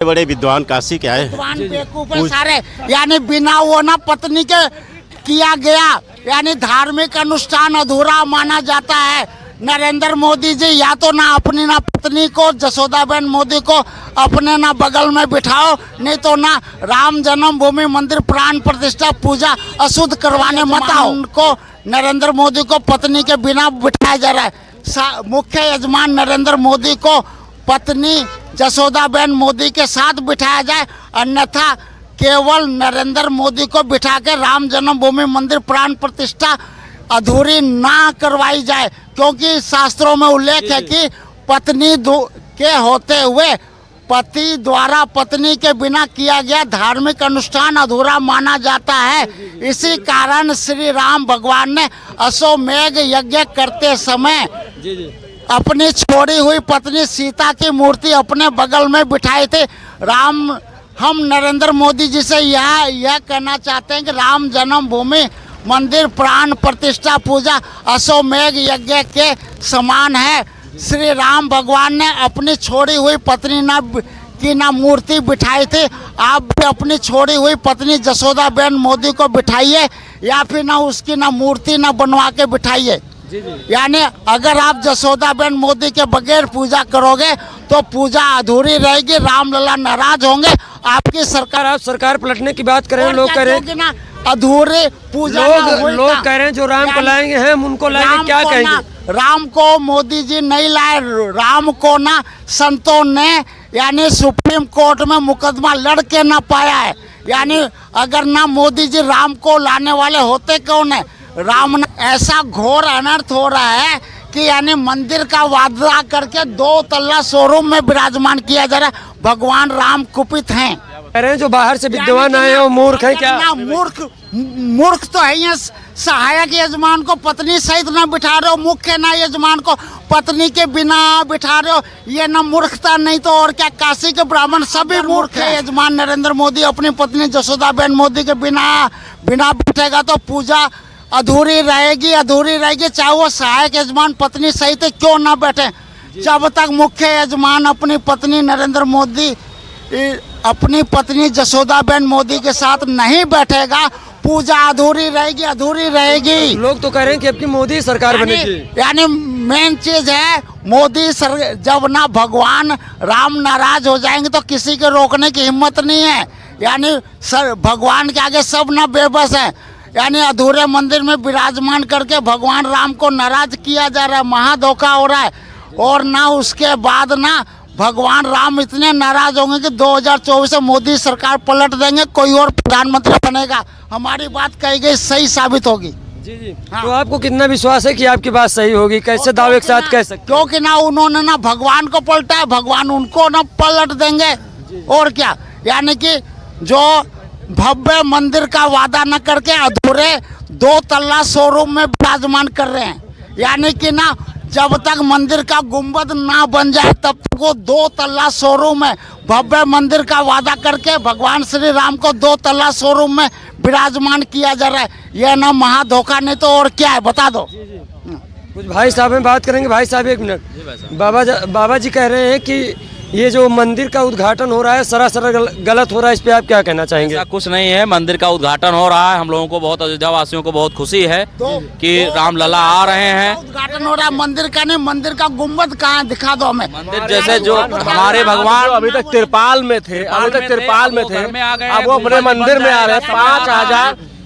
बड़े विद्वान काशी के आए विद्वान बेवकूफ है सारे, यानी बिना वो ना पत्नी के किया गया, यानी धार्मिक अनुष्ठान अधूरा माना जाता है। नरेंद्र मोदी जी या तो ना अपनी ना पत्नी को जसोदाबेन मोदी को अपने ना बगल में बिठाओ, नहीं तो ना राम जन्मभूमि मंदिर प्राण प्रतिष्ठा पूजा अशुद्ध करवाने मत आओ। उनको नरेंद्र मोदी को पत्नी के बिना बिठाया जा रहा है। मुख्य यजमान नरेंद्र मोदी को पत्नी जसोदाबेन मोदी के साथ बिठाया जाए, अन्यथा केवल नरेंद्र मोदी को बिठा के राम जन्मभूमि मंदिर प्राण प्रतिष्ठा अधूरी ना करवाई जाए, क्योंकि शास्त्रों में उल्लेख है कि पत्नी के होते हुए पति द्वारा पत्नी के बिना किया गया धार्मिक अनुष्ठान अधूरा माना जाता है। इसी कारण श्री राम भगवान ने अश्वमेध यज्ञ करते समय अपनी छोड़ी हुई पत्नी सीता की मूर्ति अपने बगल में बिठाई थी। हम नरेंद्र मोदी जी से यह कहना चाहते हैं कि राम जन्मभूमि मंदिर प्राण प्रतिष्ठा पूजा अश्वमेध यज्ञ के समान है। श्री राम भगवान ने अपनी छोड़ी हुई पत्नी की मूर्ति बिठाई थी। आप भी अपनी छोड़ी हुई पत्नी जसोदाबेन मोदी को बिठाइए, या फिर ना उसकी मूर्ति बनवा के बिठाइए। यानी अगर आप जसोदाबेन मोदी के बगैर पूजा करोगे तो पूजा अधूरी रहेगी, रामलला नाराज होंगे। आपकी सरकार, आप सरकार पलटने की बात करें, लोग कह रहे हैं अधूरे पूजा लोग कह रहे हैं जो राम को लाएंगे हम उनको लाएंगे, क्या कहेंगे? राम को मोदी जी नहीं लाए, राम को संतों ने यानी सुप्रीम कोर्ट में मुकदमा लड़ के पाया है। यानी अगर मोदी जी राम को लाने वाले होते कौन है? राम ने ऐसा घोर अनर्थ हो रहा है कि यानी मंदिर का वादा करके 2 तल्ला शोरूम में विराजमान किया जा रहा है। भगवान राम कुपित हैं। कह रहे हैं जो बाहर से विद्वान आए हैं वो मूर्ख है क्या? मूर्ख तो है ही। सहायक यजमान को पत्नी सहित ना बिठा रहे हो, मुख्य यजमान को पत्नी के बिना बिठा रहे हो, ये मूर्खता नहीं तो और क्या? काशी के ब्राह्मण सभी मूर्ख है। यजमान नरेंद्र मोदी अपनी पत्नी जसोदाबेन मोदी के बिना बिठेगा तो पूजा अधूरी रहेगी, चाहे वो सहायक यजमान पत्नी सहित क्यों ना बैठे। जब तक मुख्य यजमान अपनी पत्नी नरेंद्र मोदी अपनी पत्नी जसोदाबेन मोदी के साथ नहीं बैठेगा, पूजा अधूरी रहेगी। लोग तो कह रहे हैं कि अब की मोदी सरकार बनेगी। यानी मेन चीज है मोदी जब भगवान राम नाराज हो जाएंगे तो किसी के रोकने की हिम्मत नहीं है। यानी भगवान के आगे सब बेबस है। यानी अधूरे मंदिर में विराजमान करके भगवान राम को नाराज किया जा रहा है, महाधोखा हो रहा है। और उसके बाद भगवान राम इतने नाराज होंगे कि 2024 में मोदी सरकार पलट देंगे, कोई और प्रधानमंत्री बनेगा। हमारी बात कही गई सही साबित होगी। जी। हाँ। तो आपको कितना विश्वास है कि आपकी बात सही होगी? कैसे दावे के साथ कह सकते? क्योंकि उन्होंने भगवान को पलटा है, भगवान उनको पलट देंगे। और क्या? यानी कि जो भव्य मंदिर का वादा न करके अधूरे 2 तल्ला शोरूम में विराजमान कर रहे हैं। यानी कि जब तक मंदिर का गुंबद ना बन जाए तब तक वो 2 तल्ला शोरूम में भव्य मंदिर का वादा करके भगवान श्री राम को 2 तल्ला शोरूम में विराजमान किया जा रहा है। यह महाधोखा नहीं तो और क्या है? बता दो। कुछ भाई साहब में बात करेंगे। भाई साहब 1 मिनट। बाबा जी कह रहे हैं कि ये जो मंदिर का उद्घाटन हो रहा है सरासर गलत हो रहा है, इस पे आप क्या कहना चाहेंगे? ऐसा कुछ नहीं है, मंदिर का उद्घाटन हो रहा है। हम लोगों को बहुत, अयोध्या वासियों को बहुत खुशी है कि रामलला आ रहे हैं। उद्घाटन हो रहा है मंदिर का नहीं, मंदिर का गुम्बद कहाँ है? दिखा दो हमें। मंदिर जैसे जो हमारे भगवान अभी तक तिरपाल में थे, अब वो अपने मंदिर में आ रहे हैं।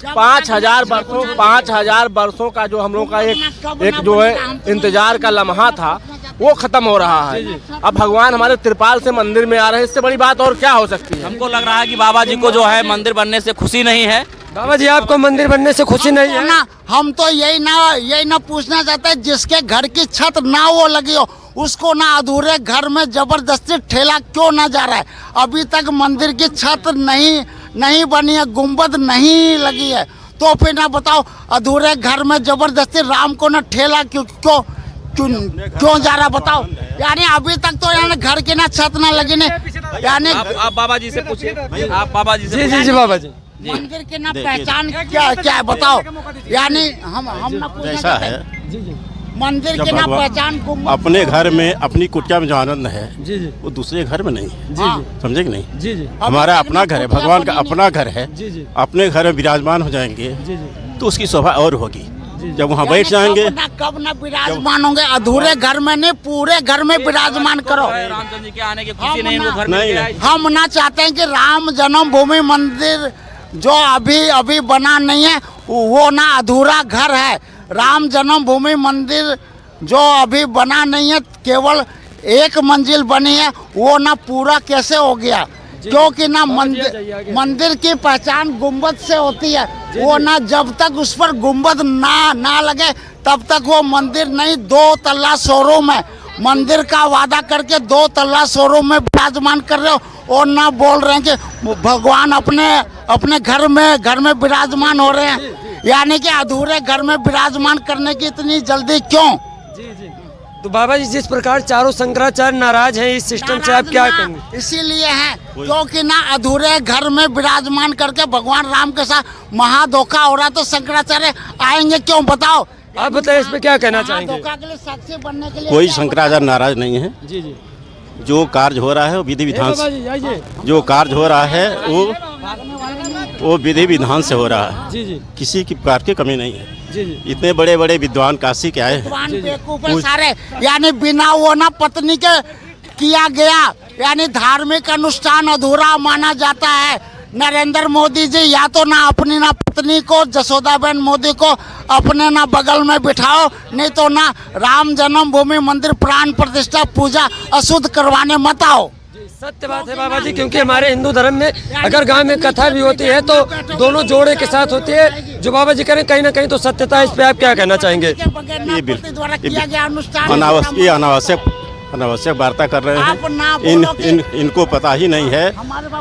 5,000 वर्षों का जो हम लोग का एक जो है इंतजार का लम्हा था वो खत्म हो रहा है। अब भगवान हमारे तिरपाल से मंदिर में आ रहे हैं, इससे बड़ी बात और क्या हो सकती है? हमको लग रहा है कि बाबा जी को जो है मंदिर बनने से खुशी नहीं है। बाबा जी आपको मंदिर बनने से खुशी नहीं है? हम तो यही पूछना चाहते हैं, जिसके घर की छत वो लगी हो उसको अधूरे घर में जबरदस्ती ठेला क्यों जा रहा है? अभी तक मंदिर की छत नहीं बनी है, गुंबद नहीं लगी है, तो फिर बताओ अधूरे घर में जबरदस्ती राम को ठेला क्यों जा रहा? बताओ। यानी अभी तक तो घर की छत लगी नहीं। यानी आप बाबा जी से पूछिए, आप बाबा जी से। जी बाबा जी। मंदिर की पहचान क्या है बताओ। यानी हम जैसा है मंदिर जब की ना भगवान पहचान गुम्बद अपने घर में अपनी कुटिया में जो आनंद है जी जी वो दूसरे घर में नहीं है। हाँ। समझे कि नहीं? जी जी हमारा अपना घर है, भगवान का अपना घर है। जी जी अपने घर में विराजमान हो जाएंगे जी जी तो उसकी शोभा और होगी। जब वहाँ बैठ यानी जाएंगे कब ना विराजमान होंगे, अधूरे घर में नहीं पूरे घर में विराजमान करो। रामचंद्र जी के आने की खुशी नहीं, वो घर में नहीं, लेके नहीं। आए। हम ना चाहते हैं कि राम जन्मभूमि मंदिर जो अभी बना नहीं है वो ना अधूरा घर है। राम जन्मभूमि मंदिर जो अभी बना नहीं है, केवल एक मंजिल बनी है, वो ना पूरा कैसे हो गया? क्योंकि ना मंदिर की पहचान गुंबद से होती है। वो ना जब तक उस पर गुंबद ना लगे तब तक वो मंदिर नहीं। 2 तल्ला शोरूम है, मंदिर का वादा करके 2 तल्ला शोरूम में विराजमान कर रहे हो और ना बोल रहे हैं कि भगवान अपने घर में विराजमान हो रहे हैं। यानी कि अधूरे घर में विराजमान करने की इतनी जल्दी क्यों? जी जी। तो बाबा जी जिस प्रकार चारों शंकराचार्य नाराज हैं इस सिस्टम से, आप क्या कहेंगे? इसीलिए है क्योंकि ना अधूरे घर में विराजमान करके भगवान राम के साथ महाधोखा हो रहा है, तो शंकराचार्य आएंगे क्यों? बताओ। आप बताइए इस पे क्या कहना चाहेंगे? महाधोखा के लिए साक्षी बनने के लिए कोई क्या शंकराचार्य नाराज नहीं है। जी जी जो कार्य हो रहा है वो विधि विधान बाबा से, जी आइए। जो कार्य हो रहा है वो विधि विधान से हो रहा है। जी जी किसी की प्रकार की कमी नहीं है। जी जी इतने बड़े बड़े विद्वान काशी के आए हैं। विद्वान बेवकूफ है सारे। यानी बिना वो ना पत्नी के किया गया, यानी धार्मिक अनुष्ठान अधूरा माना जाता है। नरेंद्र मोदी जी या तो ना अपनी ना पत्नी को जसोदाबेन मोदी को अपने ना बगल में बिठाओ, नहीं तो ना राम जन्मभूमि मंदिर प्राण प्रतिष्ठा पूजा अशुद्ध करवाने मत आओ। सत्य बात है बाबा जी, क्योंकि हमारे हिंदू धर्म में अगर गांव में कथा भी होती है तो दोनों जोड़े के साथ होती है। जो बाबा जी करें कहीं ना कहीं तो सत्यता है। इस पे आप क्या कहना चाहेंगे? ये द्वारा किया गया अनुष्ठान अनावश्यक वार्ता कर रहे आप ना हैं। बोलो कि- इनको पता ही नहीं है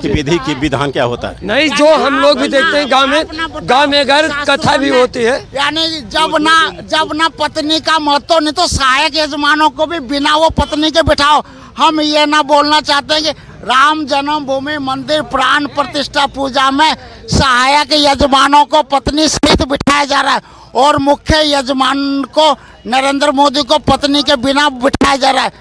कि विधि की विधान क्या होता है। नहीं, जो हम लोग भी देखते हैं गांव में अगर कथा भी होती है, यानी जब ना पत्नी का महत्व, नहीं तो सहायक यजमानों को भी बिना वो पत्नी के बिठाओ। हम ये ना बोलना चाहते हैं कि राम जन्मभूमि मंदिर प्राण प्रतिष्ठा पूजा में सहायक यजमानों को पत्नी सहित बिठाया जा रहा है और मुख्य यजमान को नरेंद्र मोदी को पत्नी के बिना बिठाया जा रहा है।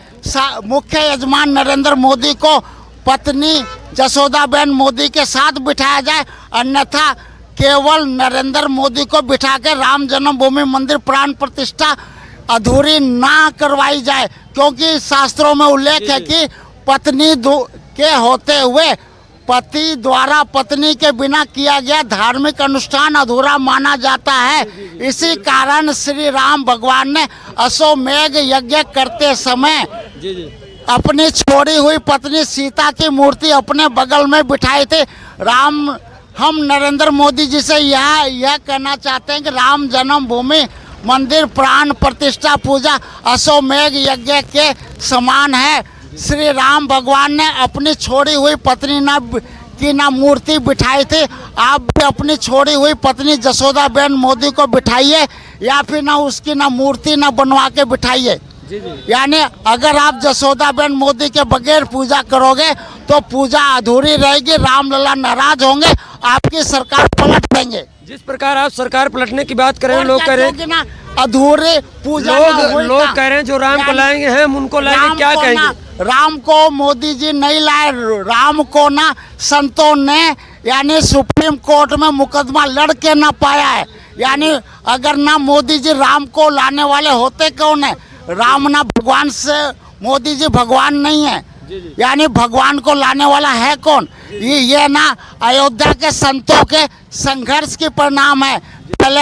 मुख्य यजमान नरेंद्र मोदी को पत्नी जसोदाबेन मोदी के साथ बिठाया जाए, अन्यथा केवल नरेंद्र मोदी को बिठा के राम जन्मभूमि मंदिर प्राण प्रतिष्ठा अधूरी ना करवाई जाए। क्योंकि शास्त्रों में उल्लेख है कि पत्नी के होते हुए पति द्वारा पत्नी के बिना किया गया धार्मिक अनुष्ठान अधूरा माना जाता है। इसी कारण श्री राम भगवान ने अश्वमेध यज्ञ करते समय अपनी छोड़ी हुई पत्नी सीता की मूर्ति अपने बगल में बिठाई थी। हम नरेंद्र मोदी जी से यह कहना चाहते हैं कि राम जन्मभूमि मंदिर प्राण प्रतिष्ठा पूजा अश्वमेध यज्ञ के समान है। श्री राम भगवान ने अपनी छोड़ी हुई पत्नी की मूर्ति बिठाई थी। आप भी अपनी छोड़ी हुई पत्नी जसोदाबेन मोदी को बिठाइए या फिर उसकी मूर्ति बनवा के बिठाइए। यानी अगर आप जसोदाबेन मोदी के बगैर पूजा करोगे तो पूजा अधूरी रहेगी, रामलला नाराज होंगे, आपकी सरकार पलट देंगे। जिस प्रकार आप सरकार पलटने की बात कर रहे हैं, लोग कह रहे हैं अधूरे पूजा लोग कह रहे हैं जो राम को लाएंगे हम उनको लाएंगे, क्या कहेंगे? राम को मोदी जी नहीं लाए, राम को संतों ने यानी सुप्रीम कोर्ट में मुकदमा लड़ के ना पाया है। यानी अगर मोदी जी राम को लाने वाले होते कौन है? राम भगवान से, मोदी जी भगवान नहीं है। यानी भगवान को लाने वाला है कौन? ये अयोध्या के संतों के संघर्ष के परिणाम है। पहले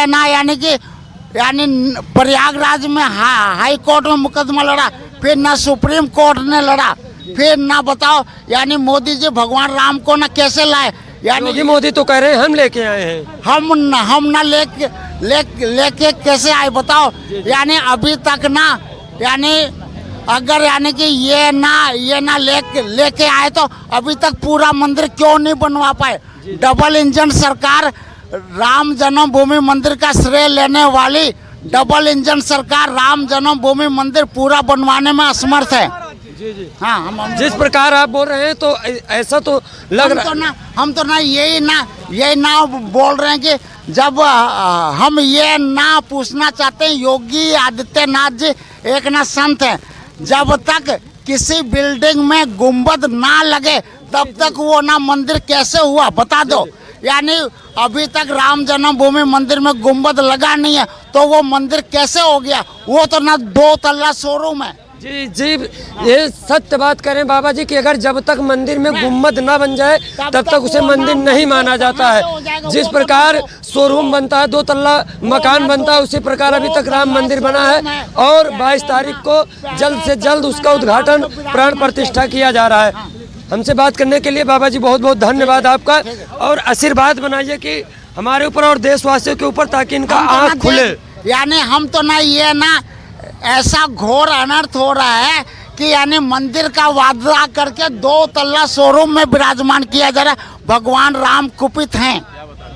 यानी प्रयागराज में हाई कोर्ट में मुकदमा लड़ा, फिर सुप्रीम कोर्ट ने लड़ा, फिर बताओ यानी मोदी जी भगवान राम को कैसे लाए? यानी मोदी तो कह रहे हैं हम लेके आए हैं। हम लेके कैसे आए बताओ? यानी अभी तक यानी अगर कि ये लेके आए तो अभी तक पूरा मंदिर क्यों नहीं बनवा पाए? डबल इंजन सरकार, राम जन्मभूमि मंदिर का श्रेय लेने वाली डबल इंजन सरकार राम जन्मभूमि मंदिर पूरा बनवाने में असमर्थ है। हाँ, हम जिस प्रकार आप बोल रहे हैं तो ऐसा तो लग रहा है। हम तो यही बोल रहे हैं कि जब हम ये ना पूछना चाहते हैं, योगी आदित्यनाथ जी एक ना संत हैं, जब तक किसी बिल्डिंग में गुंबद ना लगे तब तक वो ना मंदिर कैसे हुआ बता दो। यानी अभी तक राम जन्मभूमि मंदिर में गुंबद लगा नहीं है तो वो मंदिर कैसे हो गया? वो तो ना 2 तल्ला शोरूम है। जी जी, ये सत्य बात करें बाबा जी कि अगर जब तक मंदिर में गुम्बद ना बन जाए तब तक उसे मंदिर नहीं माना जाता है। जिस प्रकार शोरूम बनता है, 2 तल्ला मकान बनता है, उसी प्रकार अभी तक राम मंदिर बना है और 22 तारीख को जल्द से जल्द उसका उद्घाटन प्राण प्रतिष्ठा किया जा रहा है। हमसे बात करने के लिए बाबा जी बहुत बहुत धन्यवाद आपका, और आशीर्वाद बनाइए कि हमारे ऊपर और देशवासियों के ऊपर, ताकि इनका आँख खुले। यानी हम तो ना ये ना ऐसा घोर अनर्थ हो रहा है कि यानी मंदिर का वादा करके 2 तल्ला शोरूम में विराजमान किया जा रहा है। भगवान राम कुपित हैं।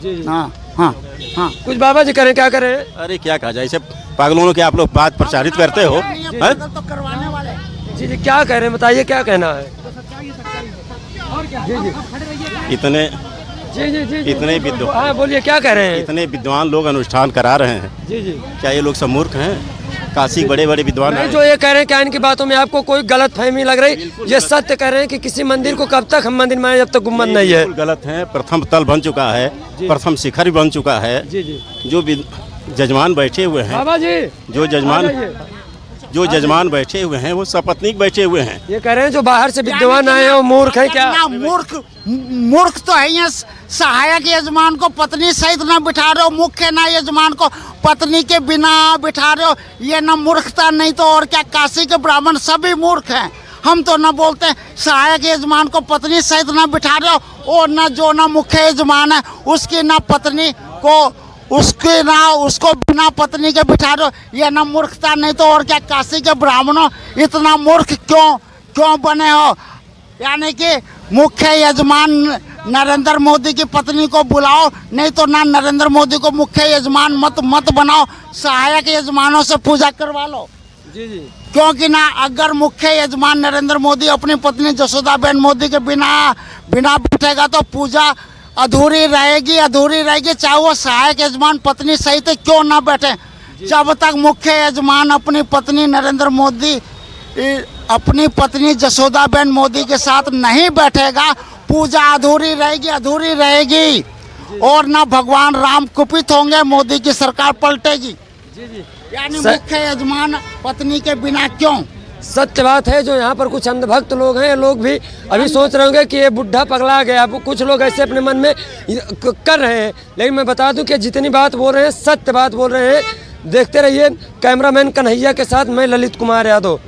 जी हाँ हाँ हाँ। कुछ बाबा जी करें, क्या करें? अरे क्या कहा जाए, इसे पागलों के आप लोग बात प्रचारित करते हो हैं? तो करवाने वाले। जी जी, क्या कह रहे हैं बताइए, क्या कहना है? जी जी इतने जी जी जी इतने विद्वान, हाँ बोलिए, क्या कह रहे हैं? इतने विद्वान लोग अनुष्ठान करा रहे हैं, जी जी, क्या ये लोग सब मूर्ख हैं? काशी के बड़े बड़े विद्वान नहीं, हैं। जो ये कह रहे हैं क्या इनकी बातों में आपको कोई गलत फहमी लग रही? ये सत्य कह रहे हैं कि किसी मंदिर को कब तक हम मंदिर माने जब तक गुम्बद नहीं है। बिल्कुल गलत है। प्रथम तल बन चुका है, प्रथम शिखर भी बन चुका है। जी जी, जो जजमान बैठे हुए हैं, बाबा जी जो जजमान बैठे हुए हैं वो सपत्नीक बैठे हुए हैं। ये कह रहे हैं जो बाहर से विद्वान आए हैं वो मूर्ख है क्या? ना मूर्ख तो है ये। सहायक यजमान को पत्नी सहित ना बिठा रहे हो, मुख्य ना यजमान को पत्नी के बिना बिठा रहे हो, ये ना मूर्खता नहीं तो और क्या? काशी के ब्राह्मण सभी मूर्ख हैं। हम तो ना बोलते हैं सहायक यजमान को पत्नी सहित ना बिठा रहे हो, और ना जो ना मुख्य यजमान है उसकी ना पत्नी को उसको बिना पत्नी के बिठा रहे हो, ये ना मूर्खता नहीं तो और क्या? काशी के ब्राह्मणों इतना मूर्ख क्यों बने हो? यानी कि मुख्य यजमान नरेंद्र मोदी की पत्नी को बुलाओ, नहीं तो ना नरेंद्र मोदी को मुख्य यजमान मत बनाओ, सहायक यजमानों से पूजा करवा लो। जी जी, क्योंकि ना अगर मुख्य यजमान नरेंद्र मोदी अपनी पत्नी जसोदाबेन मोदी के बिना बैठेगा तो पूजा अधूरी रहेगी, चाहे वो सहायक यजमान पत्नी सहित क्यों ना बैठे। जब तक मुख्य यजमान अपनी पत्नी नरेंद्र मोदी अपनी पत्नी जसोदाबेन मोदी के साथ नहीं बैठेगा, पूजा अधूरी रहेगी और ना भगवान राम कुपित होंगे, मोदी की सरकार पलटेगी। जी जी, यानी मुख्य यजमान पत्नी के बिना क्यों? सत्य बात है। जो यहाँ पर कुछ अंधभक्त लोग हैं, ये लोग भी अभी सोच रहे होंगे कि ये बुढ़ा पगला गया। कुछ लोग ऐसे अपने मन में कर रहे हैं, लेकिन मैं बता दूं कि जितनी बात बोल रहे हैं सत्य बात बोल रहे हैं। देखते रहिए कैमरामैन कन्हैया के साथ मैं ललित कुमार यादव।